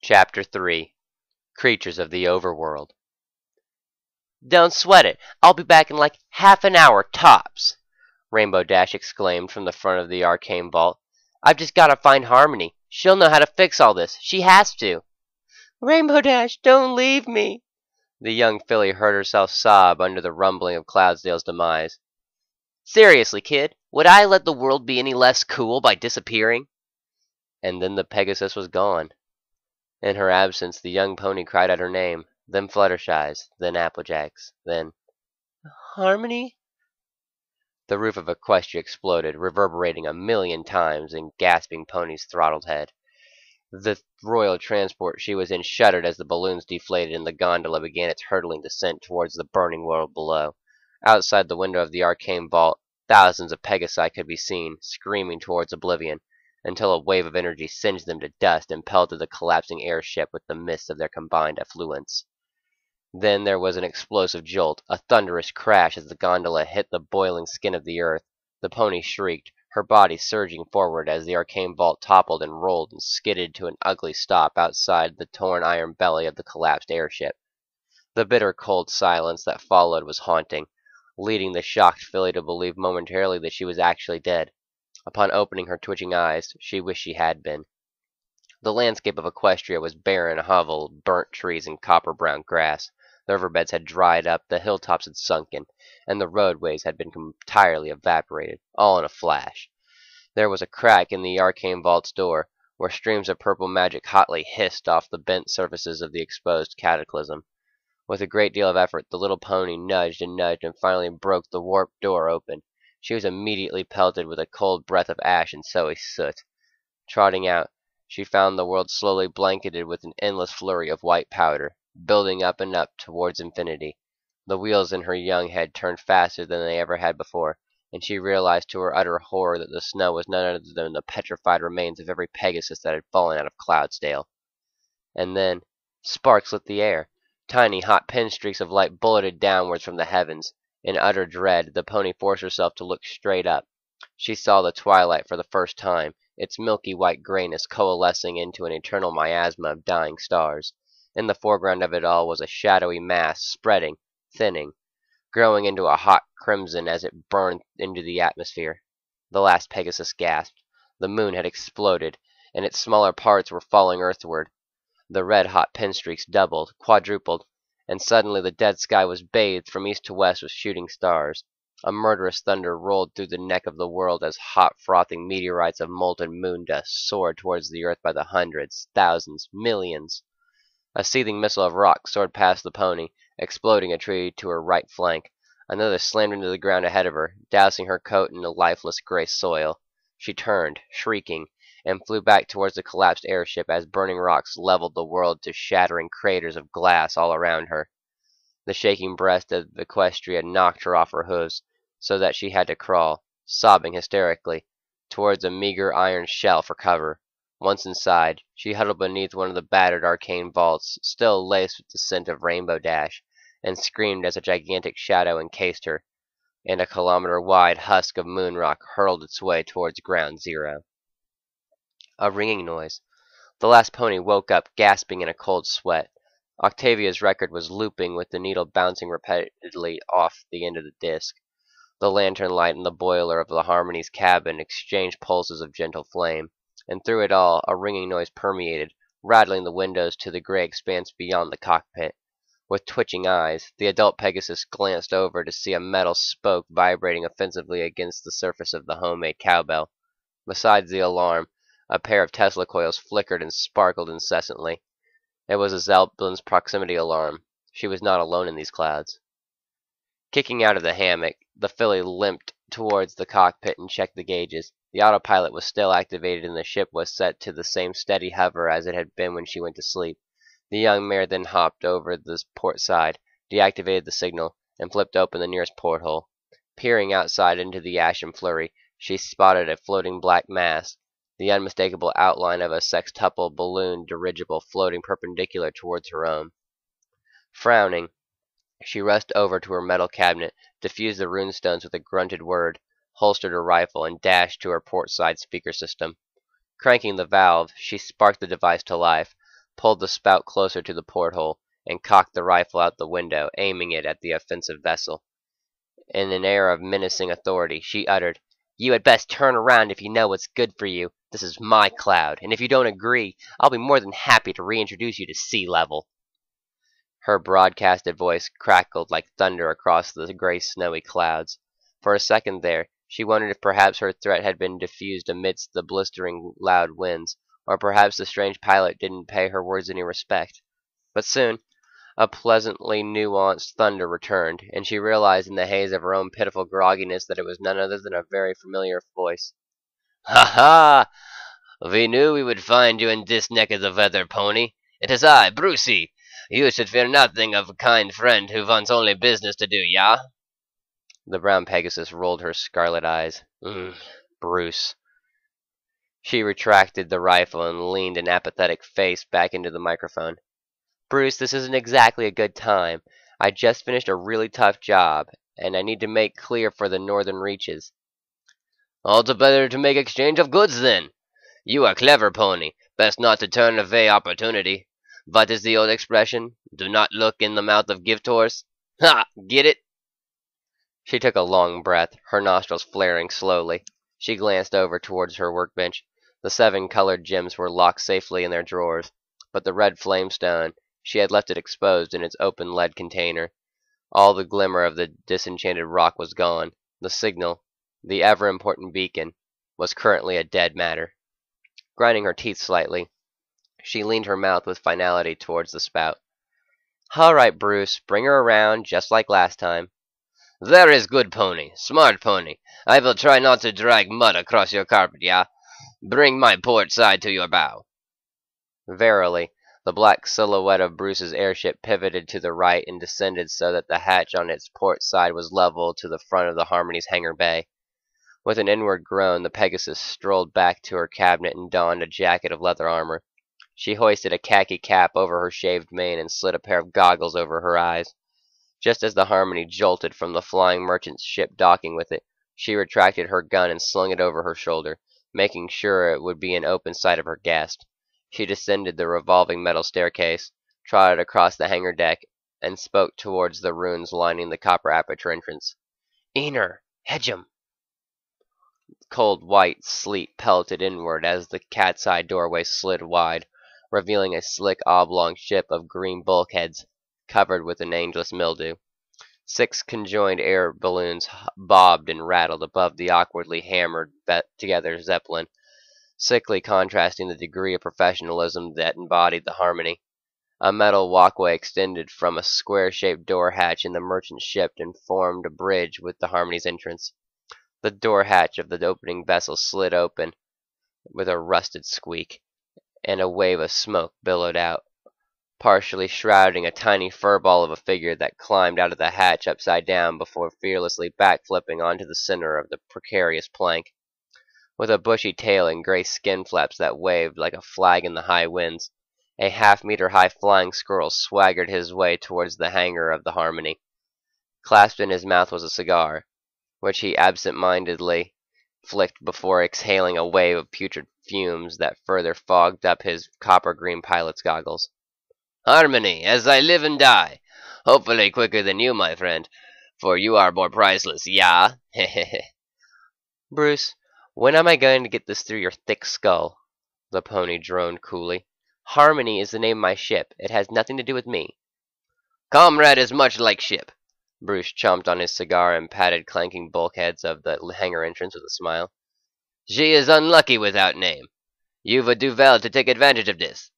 Chapter 3 Creatures of the Overworld. "Don't sweat it. I'll be back in like half an hour, tops," Rainbow Dash exclaimed from the front of the arcane vault. "I've just got to find Harmony. She'll know how to fix all this. She has to." "Rainbow Dash, don't leave me." The young filly heard herself sob under the rumbling of Cloudsdale's demise. "Seriously, kid, would I let the world be any less cool by disappearing?" And then the Pegasus was gone. In her absence, the young pony cried out her name, then Fluttershy's, then Applejack's, then "Harmony?" The roof of Equestria exploded, reverberating 1,000,000 times in gasping Pony's throttled head. The royal transport she was in shuddered as the balloons deflated and the gondola began its hurtling descent towards the burning world below. Outside the window of the arcane vault, thousands of Pegasi could be seen, screaming towards oblivion, until a wave of energy singed them to dust and pelted the collapsing airship with the mist of their combined effluence. Then there was an explosive jolt, a thunderous crash as the gondola hit the boiling skin of the earth. The pony shrieked, her body surging forward as the arcane vault toppled and rolled and skidded to an ugly stop outside the torn iron belly of the collapsed airship. The bitter cold silence that followed was haunting, leading the shocked filly to believe momentarily that she was actually dead. Upon opening her twitching eyes, she wished she had been. The landscape of Equestria was barren hovel, burnt trees and copper-brown grass. The riverbeds had dried up, the hilltops had sunken, and the roadways had been entirely evaporated, all in a flash. There was a crack in the arcane vault's door, where streams of purple magic hotly hissed off the bent surfaces of the exposed cataclysm. With a great deal of effort, the little pony nudged and finally broke the warped door open. She was immediately pelted with a cold breath of ash and sowy soot. Trotting out, she found the world slowly blanketed with an endless flurry of white powder, building up and up towards infinity. The wheels in her young head turned faster than they ever had before, and she realized to her utter horror that the snow was none other than the petrified remains of every Pegasus that had fallen out of Cloudsdale. And then sparks lit the air. Tiny hot pinstreaks of light bulleted downwards from the heavens. In utter dread, the pony forced herself to look straight up. She saw the twilight for the first time, its milky white grayness coalescing into an eternal miasma of dying stars. In the foreground of it all was a shadowy mass, spreading, thinning, growing into a hot crimson as it burned into the atmosphere. The last Pegasus gasped. The moon had exploded, and its smaller parts were falling earthward. The red-hot pinstreaks doubled, quadrupled, and suddenly the dead sky was bathed from east to west with shooting stars. A murderous thunder rolled through the neck of the world as hot, frothing meteorites of molten moon dust soared towards the earth by the hundreds, thousands, millions. A seething missile of rock soared past the pony, exploding a tree to her right flank. Another slammed into the ground ahead of her, dousing her coat in the lifeless gray soil. She turned, shrieking, and flew back towards the collapsed airship as burning rocks leveled the world to shattering craters of glass all around her. The shaking breast of Equestria knocked her off her hooves, so that she had to crawl, sobbing hysterically, towards a meager iron shell for cover. Once inside, she huddled beneath one of the battered arcane vaults, still laced with the scent of Rainbow Dash, and screamed as a gigantic shadow encased her, and a kilometer-wide husk of moon rock hurled its way towards ground zero. A ringing noise. The last pony woke up, gasping in a cold sweat. Octavia's record was looping with the needle bouncing repeatedly off the end of the disc. The lantern light in the boiler of the Harmony's cabin exchanged pulses of gentle flame, and through it all a ringing noise permeated, rattling the windows to the gray expanse beyond the cockpit. With twitching eyes, the adult Pegasus glanced over to see a metal spoke vibrating offensively against the surface of the homemade cowbell. Besides the alarm, a pair of Tesla coils flickered and sparkled incessantly. It was a Zelplin's proximity alarm. She was not alone in these clouds. Kicking out of the hammock, the filly limped towards the cockpit and checked the gauges. The autopilot was still activated and the ship was set to the same steady hover as it had been when she went to sleep. The young mare then hopped over the port side, deactivated the signal, and flipped open the nearest porthole. Peering outside into the ashen flurry, she spotted a floating black mass, the unmistakable outline of a sextuple balloon dirigible floating perpendicular towards her own. Frowning, she rushed over to her metal cabinet, diffused the runestones with a grunted word, holstered her rifle, and dashed to her port side speaker system. Cranking the valve, she sparked the device to life. pulled the spout closer to the porthole, and cocked the rifle out the window, aiming it at the offensive vessel. In an air of menacing authority, she uttered, "You had best turn around if you know what's good for you. This is my cloud, and if you don't agree, I'll be more than happy to reintroduce you to sea level." Her broadcasted voice crackled like thunder across the gray snowy clouds. For a second there, she wondered if perhaps her threat had been diffused amidst the blistering loud winds, or perhaps the strange pilot didn't pay her words any respect. But soon, a pleasantly nuanced thunder returned, and she realized in the haze of her own pitiful grogginess that it was none other than a very familiar voice. "Ha ha! We knew we would find you in this neck of the weather, Pony. It is I, Brucey. You should fear nothing of a kind friend who wants only business to do, ya?" The brown Pegasus rolled her scarlet eyes. Bruce. She retracted the rifle and leaned an apathetic face back into the microphone. "Bruce, this isn't exactly a good time. I just finished a really tough job, and I need to make clear for the northern reaches." "All the better to make exchange of goods, then. You are clever, Pony. Best not to turn away opportunity. What is the old expression? Do not look in the mouth of gift horse. Ha! Get it?" She took a long breath, her nostrils flaring slowly. She glanced over towards her workbench. The 7 colored gems were locked safely in their drawers, but the red flamestone, she had left it exposed in its open lead container. All the glimmer of the disenchanted rock was gone. The signal, the ever-important beacon, was currently a dead matter. Grinding her teeth slightly, she leaned her mouth with finality towards the spout. "All right, Bruce, bring her around, just like last time." "There is good, Pony. Smart Pony. I will try not to drag mud across your carpet, ya? Bring my port side to your bow." Verily, the black silhouette of Bruce's airship pivoted to the right and descended so that the hatch on its port side was level to the front of the Harmony's hangar bay. With an inward groan, the Pegasus strolled back to her cabinet and donned a jacket of leather armor. She hoisted a khaki cap over her shaved mane and slid a pair of goggles over her eyes. Just as the Harmony jolted from the flying merchant ship docking with it, she retracted her gun and slung it over her shoulder, making sure it would be in open sight of her guest. She descended the revolving metal staircase, trotted across the hangar deck, and spoke towards the runes lining the copper aperture entrance. "Ener, hedge 'em!" Cold white sleet pelted inward as the cat's eye doorway slid wide, revealing a slick oblong ship of green bulkheads covered with an ageless mildew. 6 conjoined air balloons bobbed and rattled above the awkwardly hammered together Zeppelin, sickly contrasting the degree of professionalism that embodied the Harmony. A metal walkway extended from a square-shaped door hatch in the merchant ship and formed a bridge with the Harmony's entrance. The door hatch of the opening vessel slid open with a rusted squeak, and a wave of smoke billowed out, partially shrouding a tiny furball of a figure that climbed out of the hatch upside down before fearlessly backflipping onto the center of the precarious plank. With a bushy tail and gray skin flaps that waved like a flag in the high winds, a half-meter-high flying squirrel swaggered his way towards the hangar of the Harmony. Clasped in his mouth was a cigar, which he absent-mindedly flicked before exhaling a wave of putrid fumes that further fogged up his copper-green pilot's goggles. "Harmony, as I live and die. Hopefully quicker than you, my friend, for you are more priceless, ya? Hehehe." "Bruce, when am I going to get this through your thick skull?" the Pony droned coolly. "Harmony is the name of my ship. It has nothing to do with me." "Comrade is much like ship." Bruce chomped on his cigar and patted clanking bulkheads of the hangar entrance with a smile. "She is unlucky without name. You would do well to take advantage of this.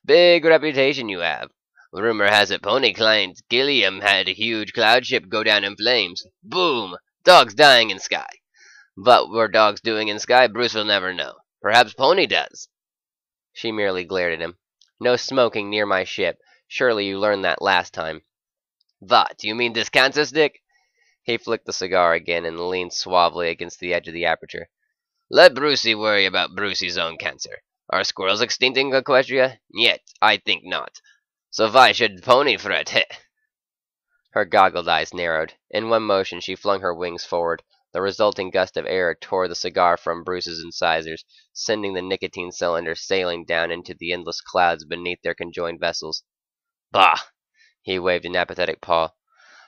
Big reputation you have. Rumor has it Pony client Gilliam had a huge cloud ship go down in flames. Boom! Dogs dying in sky. What were dogs doing in sky, Bruce will never know. Perhaps Pony does." She merely glared at him. "No smoking near my ship. Surely you learned that last time." "What, you mean this cancer stick?" He flicked the cigar again and leaned suavely against the edge of the aperture. "Let Brucey worry about Brucey's own cancer. Are squirrels extinct in Equestria? Yet, I think not. So why should Pony fret? Heh." Her goggled eyes narrowed. In one motion she flung her wings forward, The resulting gust of air tore the cigar from Bruce's incisors, sending the nicotine cylinder sailing down into the endless clouds beneath their conjoined vessels. Bah! He waved an apathetic paw.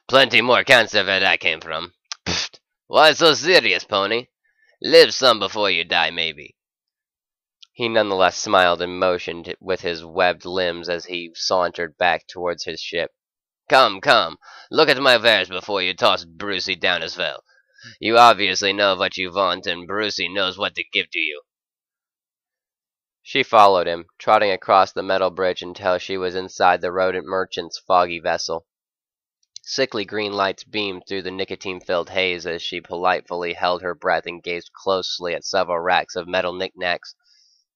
Plenty more cancer where that came from. Pfft! Why so serious, Pony? Live some before you die, maybe. He nonetheless smiled and motioned with his webbed limbs as he sauntered back towards his ship. Come, come, look at my wares before you toss Brucey down as well. You obviously know what you want, and Brucey knows what to give to you. She followed him, trotting across the metal bridge until she was inside the rodent merchant's foggy vessel. Sickly green lights beamed through the nicotine-filled haze as she politely held her breath and gazed closely at several racks of metal knickknacks.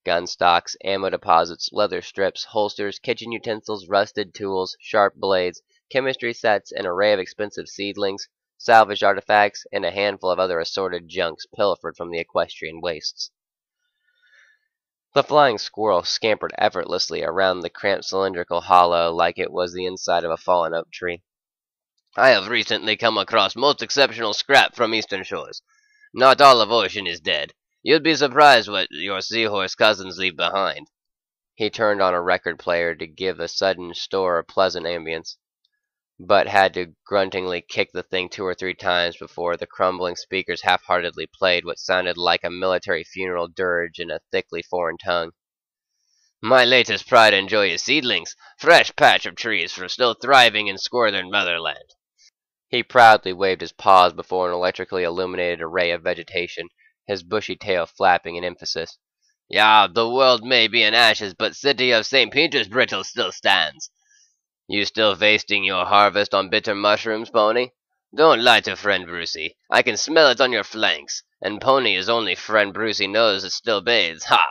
Gun stocks, ammo deposits, leather strips, holsters, kitchen utensils, rusted tools, sharp blades, chemistry sets, an array of expensive seedlings, salvaged artifacts, and a handful of other assorted junks pilfered from the equestrian wastes. The flying squirrel scampered effortlessly around the cramped cylindrical hollow like it was the inside of a fallen oak tree. I have recently come across most exceptional scrap from eastern shores. Not all of ocean is dead. You'd be surprised what your seahorse cousins leave behind. He turned on a record player to give a sudden store a pleasant ambience, but had to gruntingly kick the thing 2 or 3 times before the crumbling speakers half-heartedly played what sounded like a military funeral dirge in a thickly foreign tongue. My latest pride and joy is seedlings, fresh patch of trees for still thriving in northern motherland. He proudly waved his paws before an electrically illuminated array of vegetation, his bushy tail flapping in emphasis. Yeah, the world may be in ashes, but city of St. Petersburg still stands. You still wasting your harvest on bitter mushrooms, Pony? Don't lie to friend Brucey. I can smell it on your flanks, and Pony is only friend Brucey knows it still bathes. Ha!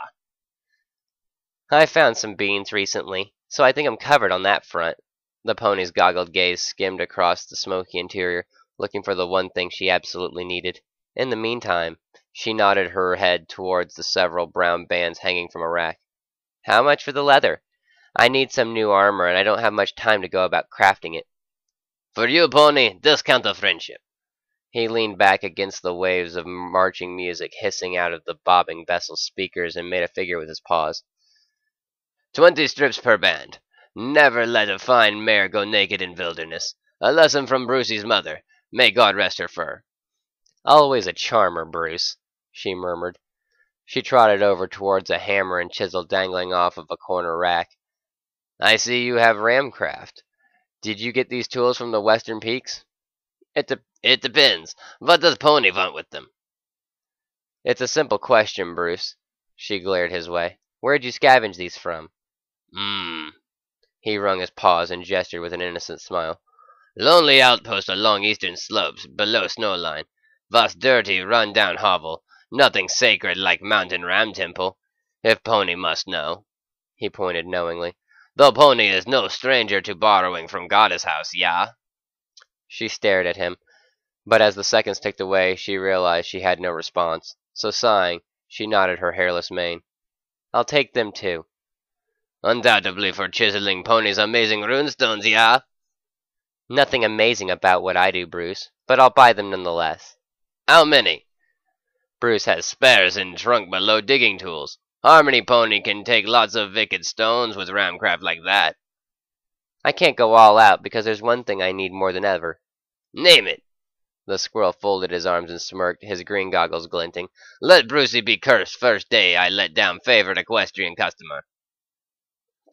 I found some beans recently, so I think I'm covered on that front. The pony's goggled gaze skimmed across the smoky interior, looking for the one thing she absolutely needed. In the meantime, she nodded her head towards the several brown bands hanging from a rack. How much for the leather? I need some new armor, and I don't have much time to go about crafting it. For you, Pony, discount of friendship. He leaned back against the waves of marching music hissing out of the bobbing vessel's speakers and made a figure with his paws. 20 strips per band. Never let a fine mare go naked in wilderness. A lesson from Brucey's mother. May God rest her fur. Always a charmer, Bruce, she murmured. She trotted over towards a hammer and chisel dangling off of a corner rack. I see you have ramcraft. Did you get these tools from the western peaks? It depends. What does Pony want with them? It's a simple question, Bruce. She glared his way. Where'd you scavenge these from? He wrung his paws and gestured with an innocent smile. Lonely outpost along eastern slopes, below snowline. Vast dirty, run-down hovel. Nothing sacred like Mountain Ram Temple. If Pony must know. He pointed knowingly. Though Pony is no stranger to borrowing from Goddess House, yeah? She stared at him, but as the seconds ticked away, she realized she had no response. So sighing, she nodded her hairless mane. I'll take them too. Undoubtedly for chiseling Pony's amazing runestones, yeah? Nothing amazing about what I do, Bruce, but I'll buy them nonetheless. How many? Bruce has spares in trunk below digging tools. Harmony Pony can take lots of wicked stones with ramcraft like that. I can't go all out because there's one thing I need more than ever. Name it. The squirrel folded his arms and smirked, his green goggles glinting. Let Brucey be cursed first day I let down favorite equestrian customer.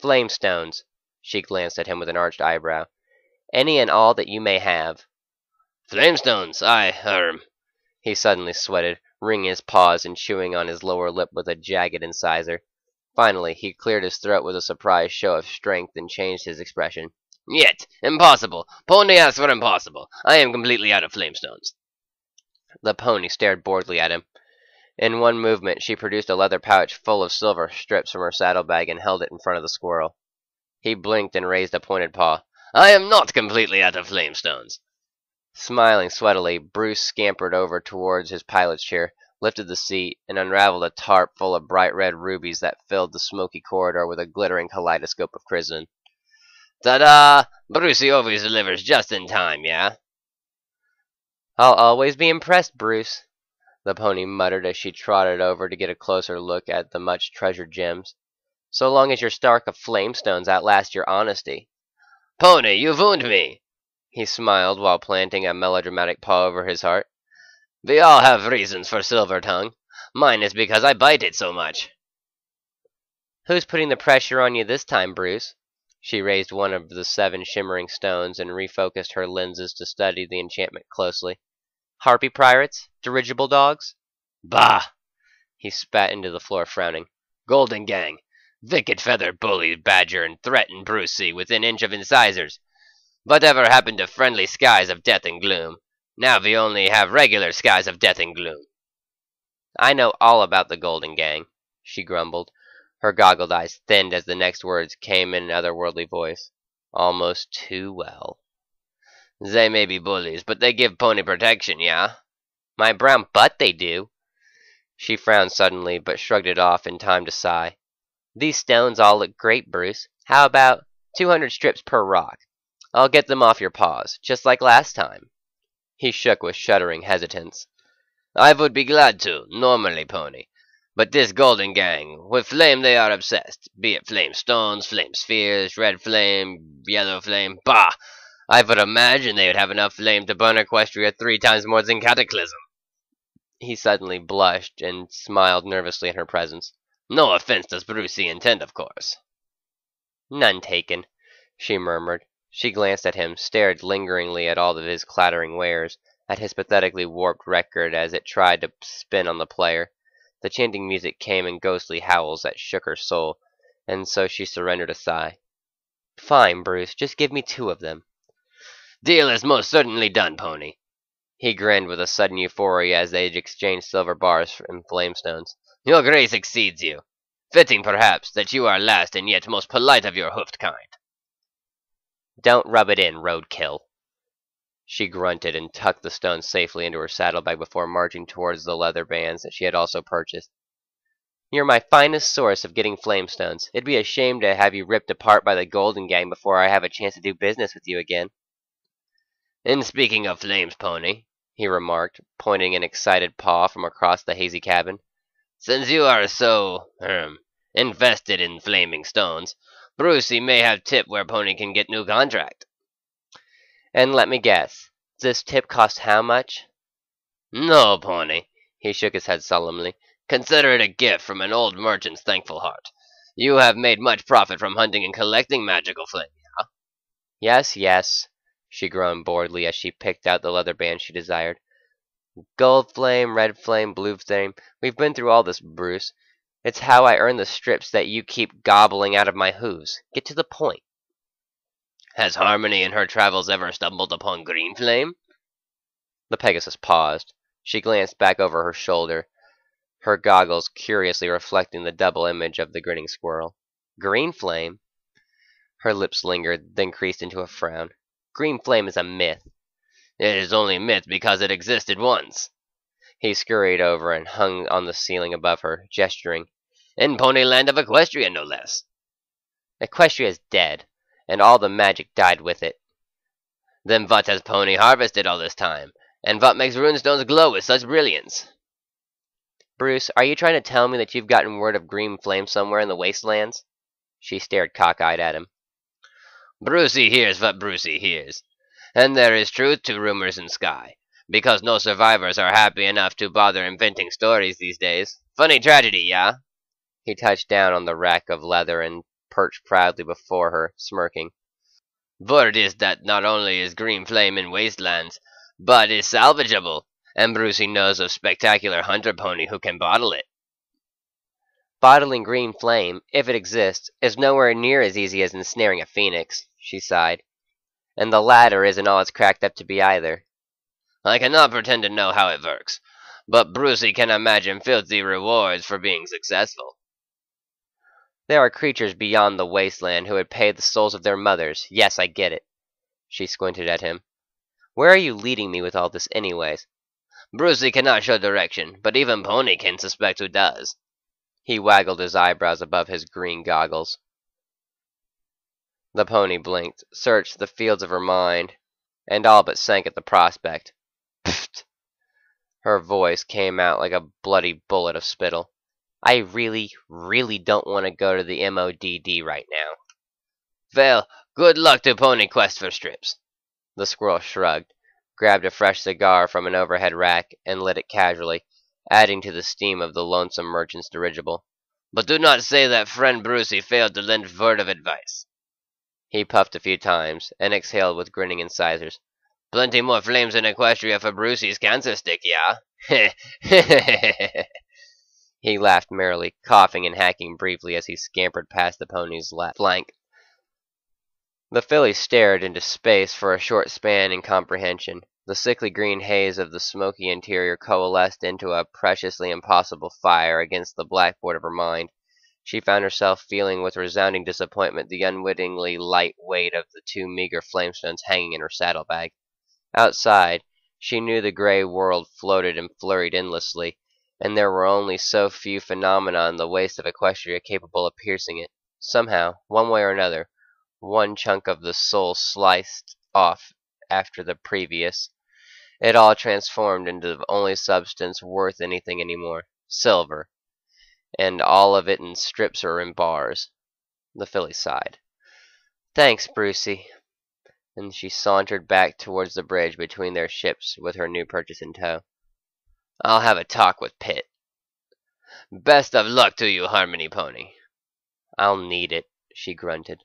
Flamestones. She glanced at him with an arched eyebrow. Any and all that you may have. Flamestones, He suddenly sweated, wringing his paws and chewing on his lower lip with a jagged incisor. Finally, he cleared his throat with a surprised show of strength and changed his expression. Yet, impossible. Pony asks for impossible. I am completely out of flamestones. The pony stared boredly at him. In one movement, she produced a leather pouch full of silver strips from her saddlebag and held it in front of the squirrel. He blinked and raised a pointed paw. I am not completely out of flamestones. Smiling sweatily, Bruce scampered over towards his pilot's chair, lifted the seat, and unraveled a tarp full of bright red rubies that filled the smoky corridor with a glittering kaleidoscope of crimson. Ta-da! Brucey always delivers just in time, yeah? I'll always be impressed, Bruce, the pony muttered as she trotted over to get a closer look at the much-treasured gems. So long as your stock of flamestones outlast your honesty. Pony, you wound me! He smiled while planting a melodramatic paw over his heart. We all have reasons for Silver Tongue. Mine is because I bite it so much. Who's putting the pressure on you this time, Bruce? She raised one of the 7 shimmering stones and refocused her lenses to study the enchantment closely. Harpy pirates? Dirigible dogs? Bah! He spat into the floor, frowning. Golden Gang. Wicked feathered bullied Badger and threatened Brucey within inch of incisors. Whatever happened to friendly skies of death and gloom? Now we only have regular skies of death and gloom. I know all about the Golden Gang, she grumbled. Her goggled eyes thinned as the next words came in an otherworldly voice. Almost too well. They may be bullies, but they give pony protection, yeah? My brown butt they do. She frowned suddenly, but shrugged it off in time to sigh. These stones all look great, Bruce. How about 200 strips per rock? I'll get them off your paws, just like last time. He shook with shuddering hesitance. I would be glad to, normally, pony. But this Golden Gang, with flame they are obsessed, be it flame stones, flame spheres, red flame, yellow flame, bah! I would imagine they would have enough flame to burn Equestria 3 times more than Cataclysm. He suddenly blushed and smiled nervously in her presence. No offense does Brucey intend, of course. None taken, she murmured. She glanced at him, stared lingeringly at all of his clattering wares, at his pathetically warped record as it tried to spin on the player. The chanting music came in ghostly howls that shook her soul, and so she surrendered a sigh. Fine, Bruce, just give me 2 of them. Deal is most certainly done, pony. He grinned with a sudden euphoria as they exchanged silver bars and flamestones. Your grace exceeds you. Fitting, perhaps, that you are last and yet most polite of your hoofed kind. Don't rub it in, roadkill. She grunted and tucked the stones safely into her saddlebag before marching towards the leather bands that she had also purchased. You're my finest source of getting flamestones. It'd be a shame to have you ripped apart by the Golden Gang before I have a chance to do business with you again. In speaking of flames, pony, he remarked, pointing an excited paw from across the hazy cabin, since you are so, invested in flaming stones, Brucey may have tip where pony can get new contract. And let me guess, this tip cost how much? No, pony, he shook his head solemnly. Consider it a gift from an old merchant's thankful heart. You have made much profit from hunting and collecting magical flame, yeah? Yes, yes, she groaned boredly as she picked out the leather band she desired. Gold flame, red flame, blue flame. We've been through all this, Bruce. It's how I earn the strips that you keep gobbling out of my hooves. Get to the point. Has Harmony in her travels ever stumbled upon green flame? The Pegasus paused. She glanced back over her shoulder, her goggles curiously reflecting the double image of the grinning squirrel. Green flame? Her lips lingered, then creased into a frown. Green flame is a myth. It is only myth because it existed once. He scurried over and hung on the ceiling above her, gesturing. In Ponyland of Equestria, no less. Equestria is dead, and all the magic died with it. Then what has Pony harvested all this time? And what makes runestones glow with such brilliance? Bruce, are you trying to tell me that you've gotten word of green flame somewhere in the wastelands? She stared cockeyed at him. Brucey hears what Brucey hears. And there is truth to rumors in sky, because no survivors are happy enough to bother inventing stories these days. Funny tragedy, yeah? He touched down on the rack of leather and perched proudly before her, smirking. Word is that not only is green flame in wastelands, but is salvageable, and Brucey knows of spectacular hunter pony who can bottle it. Bottling green flame, if it exists, is nowhere near as easy as ensnaring a phoenix, she sighed. And the latter isn't all it's cracked up to be either. I cannot pretend to know how it works, but Brucey can imagine filthy rewards for being successful. There are creatures beyond the wasteland who would pay the souls of their mothers. Yes, I get it. She squinted at him. Where are you leading me with all this anyways? Brucey cannot show direction, but even Pony can suspect who does. He waggled his eyebrows above his green goggles. The pony blinked, searched the fields of her mind, and all but sank at the prospect. Pfft! Her voice came out like a bloody bullet of spittle. I really, really don't want to go to the MODD right now. Well, good luck to Pony Quest for strips. The squirrel shrugged, grabbed a fresh cigar from an overhead rack, and lit it casually, adding to the steam of the lonesome merchant's dirigible. But do not say that friend Brucey failed to lend word of advice. He puffed a few times, and exhaled with grinning incisors. Plenty more flames in Equestria for Brucey's cancer stick, yeah? He laughed merrily, coughing and hacking briefly as he scampered past the pony's left flank. The filly stared into space for a short span in comprehension. The sickly green haze of the smoky interior coalesced into a preciously impossible fire against the blackboard of her mind. She found herself feeling with resounding disappointment the unwittingly light weight of the 2 meager flamestones hanging in her saddlebag. Outside, she knew the gray world floated and flurried endlessly, and there were only so few phenomena in the waste of Equestria capable of piercing it. Somehow, one way or another, one chunk of the soul sliced off after the previous. It all transformed into the only substance worth anything anymore. Silver. And all of it in strips or in bars. The filly sighed. Thanks, Brucey. And she sauntered back towards the bridge between their ships with her new purchase in tow. I'll have a talk with Pitt. Best of luck to you, Harmony Pony. I'll need it, she grunted.